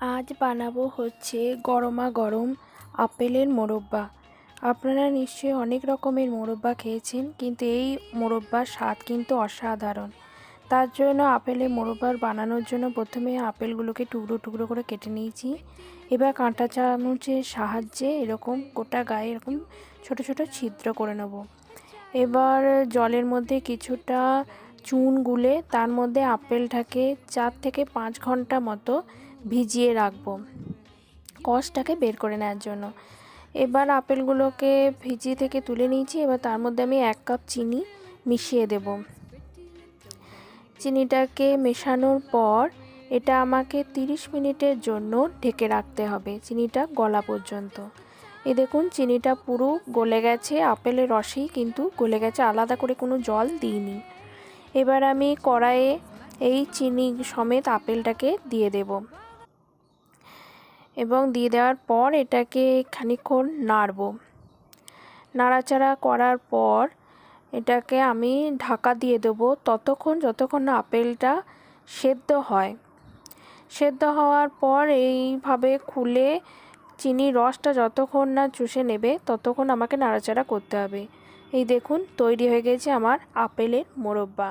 আজ বানাবো হচ্ছে গরমা গরম আপেলের মোরব্বা। আপনারা নিশ্চয়ই অনেক রকমের মোরব্বা খেয়েছেন, কিন্তু এই মোরব্বার স্বাদ কিন্তু অসাধারণ। তার জন্য আপেলের মোরব্বা বানানোর জন্য প্রথমে আপেলগুলোকে টুকরো টুকরো করে কেটে নিয়েছি। এবার কাঁটা চামচের সাহায্যে এরকম গোটা গায়ে এরকম ছোট ছোট ছিদ্র করে নেব। এবার জলের মধ্যে কিছুটা চুন গুলে তার মধ্যে আপেলটাকে 4 থেকে 5 ঘন্টা মতো ভিজিয়ে রাখবো কষটাকে বের করে নেওয়ার জন্য। এবার আপেলগুলোকে ভিজিয়ে থেকে তুলে নিয়েছি। এবার তার মধ্যে আমি 1 কাপ চিনি মিশিয়ে দেব। চিনিটাকে মেশানোর পর এটা আমাকে 30 মিনিটের জন্য ঢেকে রাখতে হবে, চিনিটা গলা পর্যন্ত। এই দেখুন চিনিটা পুরো গলে গেছে, আপেলের রসেই কিন্তু গলে গেছে, আলাদা করে কোনো জল দিইনি। এবার আমি কড়াইয়ে এই চিনি সমেত আপেলটাকে দিয়ে দেব এবং দিয়ে দেওয়ার পর এটাকে খানিকক্ষণ নাড়াচাড়া করার পর এটাকে আমি ঢাকা দিয়ে দেবো যতক্ষণ না আপেলটা সেদ্ধ হয়। সেদ্ধ হওয়ার পর এইভাবে খুলে চিনির রসটা যতক্ষণ না চুষে নেবে ততক্ষণ আমাকে নাড়াচাড়া করতে হবে। এই দেখুন তৈরি হয়ে গেছে আমার আপেলের মোরব্বা।